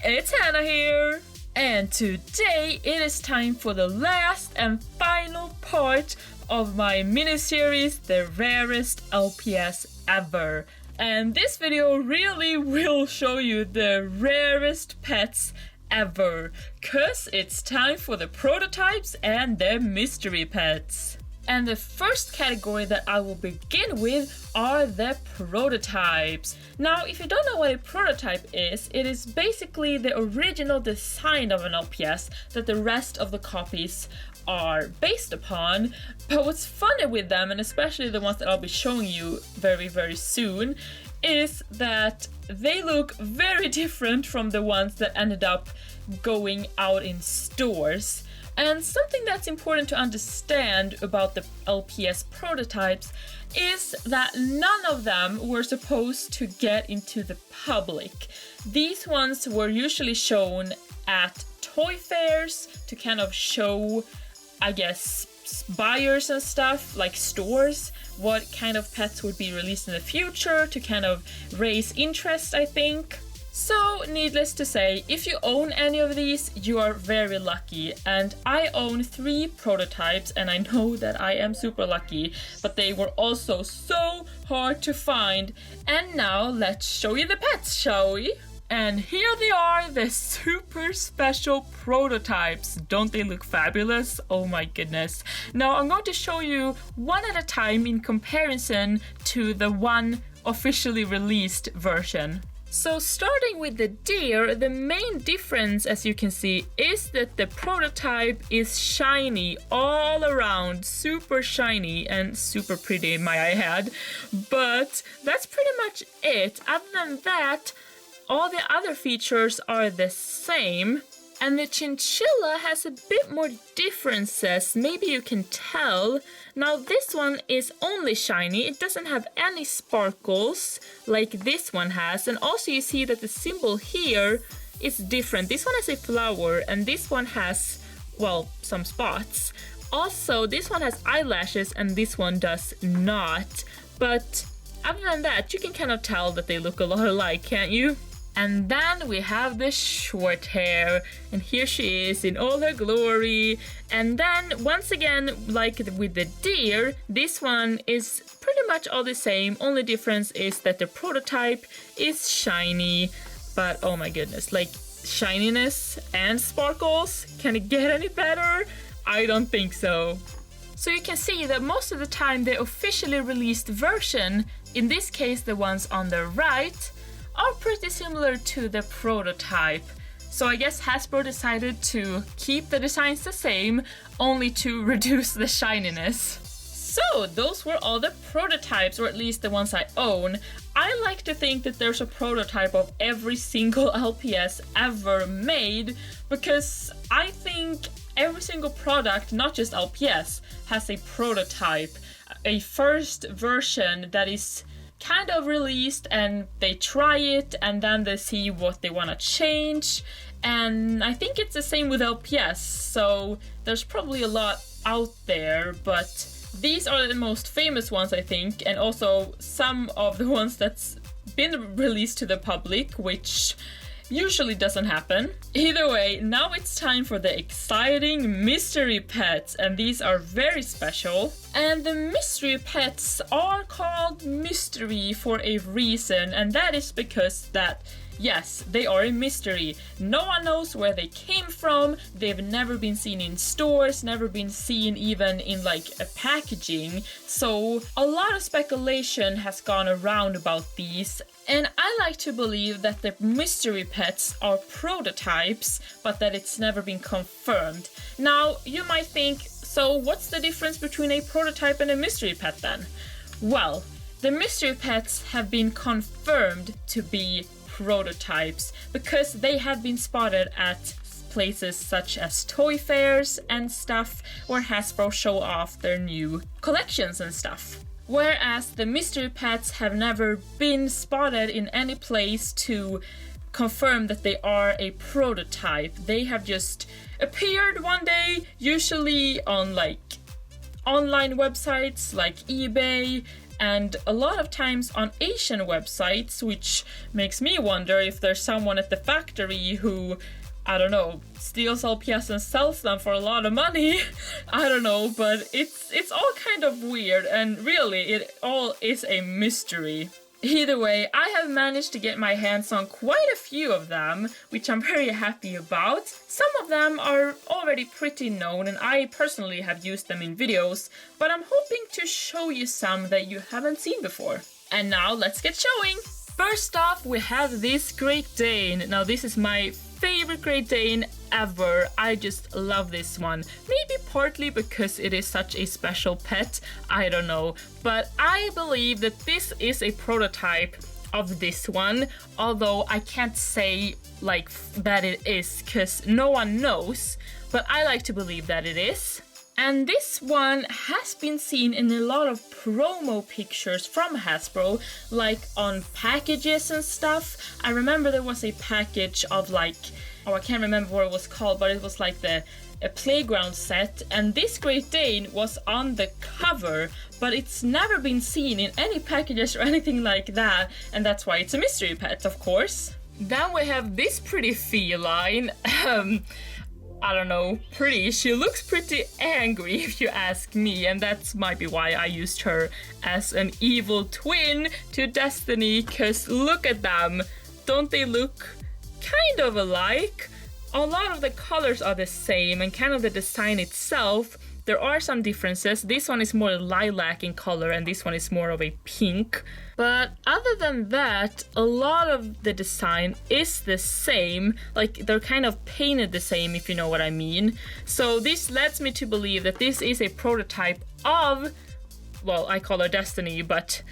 it's Hannah here, and today it is time for the last and final part of my mini-series, the rarest LPS ever. And this video really will show you the rarest pets ever, cause it's time for the prototypes and the mystery pets. And the first category that I will begin with are the prototypes. Now, if you don't know what a prototype is, it is basically the original design of an LPS that the rest of the copies are based upon. But what's funny with them, and especially the ones that I'll be showing you very, very soon, is that they look very different from the ones that ended up going out in stores. And something that's important to understand about the LPS prototypes is that none of them were supposed to get into the public. These ones were usually shown at toy fairs to kind of show, I guess, buyers and stuff, like stores, what kind of pets would be released in the future to kind of raise interest, I think. So, needless to say, if you own any of these, you are very lucky. And I own 3 prototypes, and I know that I am super lucky, but they were also so hard to find. And now, let's show you the pets, shall we? And here they are, the super special prototypes. Don't they look fabulous? Oh my goodness. Now, I'm going to show you one at a time in comparison to the one officially released version. So starting with the deer, the main difference, as you can see, is that the prototype is shiny all around, super shiny and super pretty, may I add. But that's pretty much it. Other than that, all the other features are the same. And the chinchilla has a bit more differences, maybe you can tell. Now this one is only shiny, it doesn't have any sparkles like this one has. And also you see that the symbol here is different. This one has a flower and this one has, well, some spots. Also, this one has eyelashes and this one does not. But other than that, you can kind of tell that they look a lot alike, can't you? And then we have the short hair, and here she is in all her glory. And then once again, like with the deer, this one is pretty much all the same. Only difference is that the prototype is shiny, but oh my goodness, like shininess and sparkles, can it get any better? I don't think so. So you can see that most of the time the officially released version, in this case the ones on the right, are pretty similar to the prototype. So I guess Hasbro decided to keep the designs the same, only to reduce the shininess. So those were all the prototypes, or at least the ones I own. I like to think that there's a prototype of every single LPS ever made, because I think every single product, not just LPS, has a prototype, a first version that is kind of released, and they try it and then they see what they want to change. And I think it's the same with LPS, so there's probably a lot out there, but these are the most famous ones, I think, and also some of the ones that's been released to the public, which usually doesn't happen. Either way, now it's time for the exciting mystery pets, and these are very special. And the mystery pets are called mystery for a reason, and that is because that, yes, they are a mystery. No one knows where they came from, they've never been seen in stores, never been seen even in like a packaging. So a lot of speculation has gone around about these. And I like to believe that the mystery pets are prototypes, but that it's never been confirmed. Now, you might think, so what's the difference between a prototype and a mystery pet then? Well, the mystery pets have been confirmed to be prototypes because they have been spotted at places such as toy fairs and stuff where Hasbro show off their new collections and stuff. Whereas the mystery pets have never been spotted in any place to confirm that they are a prototype. They have just appeared one day, usually on like online websites like eBay and a lot of times on Asian websites, which makes me wonder if there's someone at the factory who, I don't know, steals LPS and sells them for a lot of money. I don't know, but it's all kind of weird, and really it all is a mystery. Either way, I have managed to get my hands on quite a few of them, which I'm very happy about. Some of them are already pretty known and I personally have used them in videos, but I'm hoping to show you some that you haven't seen before. And now let's get showing! First off, we have this Great Dane. Now this is my favorite Great Dane ever. I just love this one. Maybe partly because it is such a special pet, I don't know. But I believe that this is a prototype of this one, although I can't say like that it is because no one knows, but I like to believe that it is. And this one has been seen in a lot of promo pictures from Hasbro, like on packages and stuff. I remember there was a package of like, oh, I can't remember what it was called, but it was like a playground set, and this Great Dane was on the cover, but it's never been seen in any packages or anything like that, and that's why it's a mystery pet, of course. Then we have this pretty feline. I don't know, pretty. She looks pretty angry if you ask me, and that might be why I used her as an evil twin to Destiny, cause look at them. Don't they look kind of alike? A lot of the colors are the same and kind of the design itself. There are some differences. This one is more lilac in color and this one is more of a pink. But other than that, a lot of the design is the same. Like they're kind of painted the same, if you know what I mean. So this leads me to believe that this is a prototype of, well, I call her Destiny, but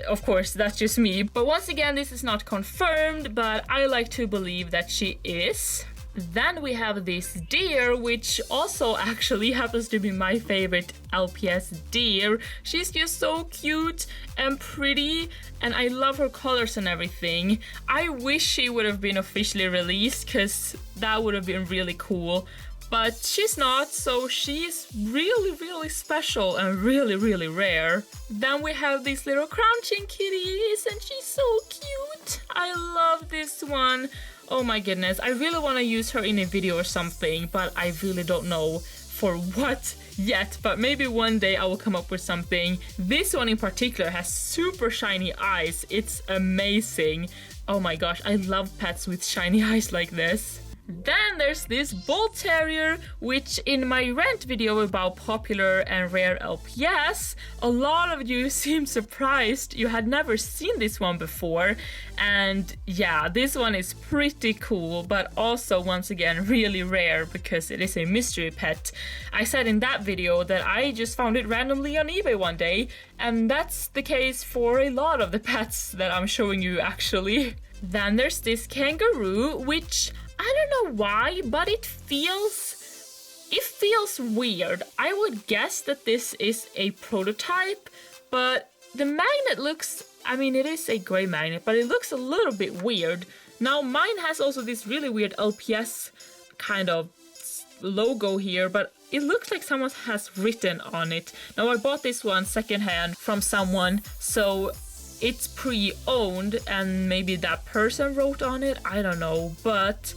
of course that's just me. But once again, this is not confirmed, but I like to believe that she is. Then we have this deer, which also actually happens to be my favorite LPS deer. She's just so cute and pretty, and I love her colors and everything. I wish she would have been officially released, because that would have been really cool. But she's not, so she's really, really special and really, really rare. Then we have these little crouching kitties, and she's so cute. I love this one. Oh my goodness, I really want to use her in a video or something, but I really don't know for what yet, but maybe one day I will come up with something. This one in particular has super shiny eyes. It's amazing. Oh my gosh, I love pets with shiny eyes like this. Then there's this Bull Terrier, which in my rant video about popular and rare LPS, a lot of you seemed surprised you had never seen this one before. And yeah, this one is pretty cool, but also once again really rare because it is a mystery pet. I said in that video that I just found it randomly on eBay one day, and that's the case for a lot of the pets that I'm showing you actually. Then there's this kangaroo, which I don't know why, but it feels weird. I would guess that this is a prototype, but the magnet looks, I mean, it is a gray magnet, but it looks a little bit weird. Now, mine has also this really weird LPS kind of logo here, but it looks like someone has written on it. Now, I bought this one secondhand from someone, so it's pre-owned, and maybe that person wrote on it, I don't know, but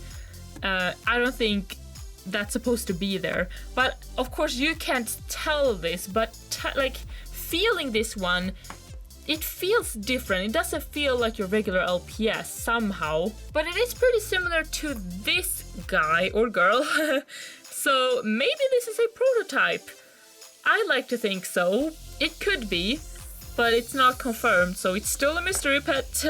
I don't think that's supposed to be there. But of course you can't tell this, but like feeling this one, it feels different. It doesn't feel like your regular LPS somehow, but it is pretty similar to this guy or girl. So maybe this is a prototype. I like to think so. It could be, but it's not confirmed, so it's still a mystery pet.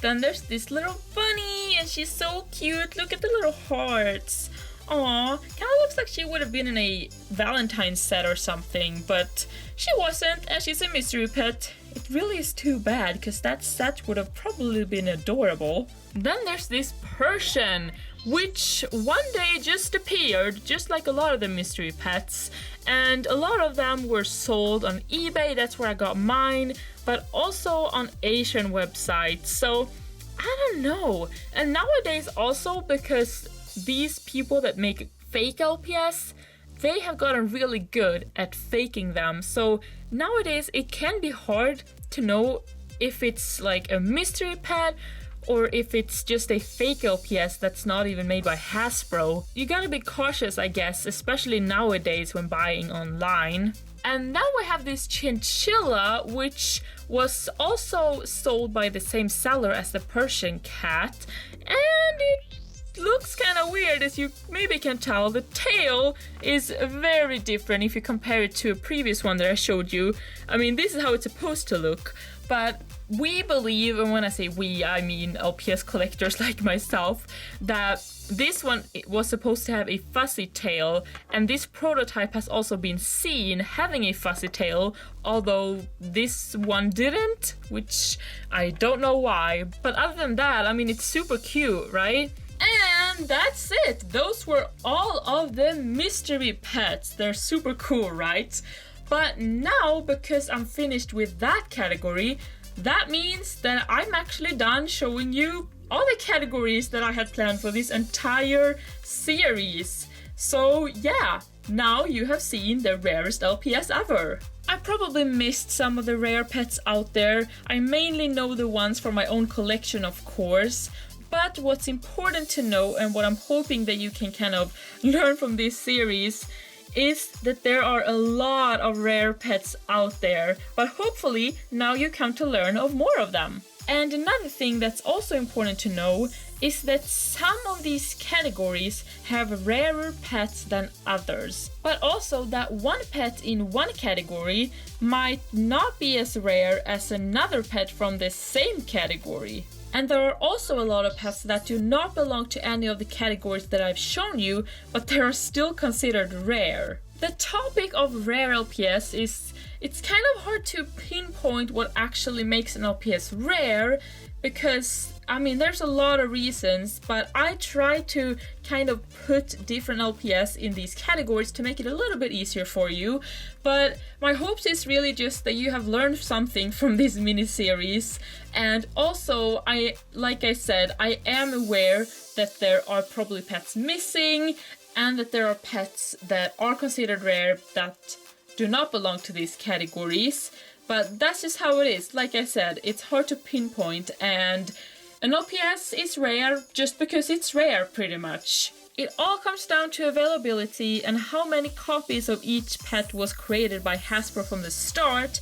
Then there's this little bunny, and she's so cute. Look at the little hearts. Aw, kind of looks like she would have been in a Valentine's set or something, but she wasn't, and she's a mystery pet. It really is too bad, because that set would have probably been adorable. Then there's this Persian, which one day just appeared, just like a lot of the mystery pets, and a lot of them were sold on eBay, that's where I got mine, but also on Asian websites, so I don't know. And nowadays also, because these people that make fake LPS, they have gotten really good at faking them, so nowadays it can be hard to know if it's like a mystery pet or if it's just a fake LPS that's not even made by Hasbro. You gotta be cautious, I guess, especially nowadays when buying online. And now we have this chinchilla, which was also sold by the same seller as the Persian cat, and it looks kind of weird, as you maybe can tell. The tail is very different if you compare it to a previous one that I showed you. I mean, this is how it's supposed to look, but we believe, and when I say we, I mean LPS collectors like myself, that this one was supposed to have a fuzzy tail, and this prototype has also been seen having a fuzzy tail, although this one didn't, which I don't know why. But other than that, I mean, it's super cute, right? And that's it! Those were all of the mystery pets. They're super cool, right? But now, because I'm finished with that category, that means that I'm actually done showing you all the categories that I had planned for this entire series. So yeah, now you have seen the rarest LPS ever. I probably missed some of the rare pets out there. I mainly know the ones from my own collection, of course. But what's important to know, and what I'm hoping that you can kind of learn from this series, is that there are a lot of rare pets out there, but hopefully now you come to learn of more of them. And another thing that's also important to know is that some of these categories have rarer pets than others, but also that one pet in one category might not be as rare as another pet from the same category. And there are also a lot of pets that do not belong to any of the categories that I've shown you, but they are still considered rare. The topic of rare LPS is, it's kind of hard to pinpoint what actually makes an LPS rare, because, I mean, there's a lot of reasons, but I try to kind of put different LPS in these categories to make it a little bit easier for you. But my hopes is really just that you have learned something from this mini-series. And also, like I said, I am aware that there are probably pets missing, and that there are pets that are considered rare that do not belong to these categories. But that's just how it is. Like I said, it's hard to pinpoint, and an LPS is rare just because it's rare, pretty much. It all comes down to availability and how many copies of each pet was created by Hasbro from the start.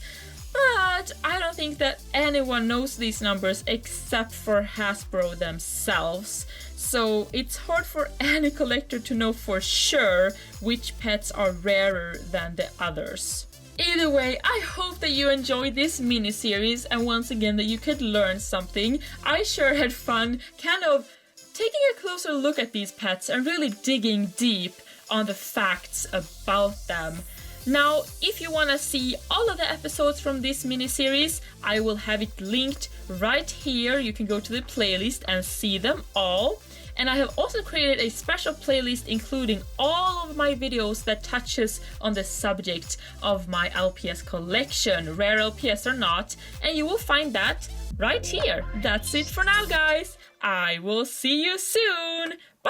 But I don't think that anyone knows these numbers except for Hasbro themselves. So it's hard for any collector to know for sure which pets are rarer than the others. Either way, I hope that you enjoyed this mini-series, and once again that you could learn something. I sure had fun kind of taking a closer look at these pets and really digging deep on the facts about them. Now, if you want to see all of the episodes from this mini-series, I will have it linked right here. You can go to the playlist and see them all. And I have also created a special playlist including all of my videos that touches on the subject of my LPS collection, rare LPS or not, and you will find that right here. That's it for now, guys. I will see you soon. Bye!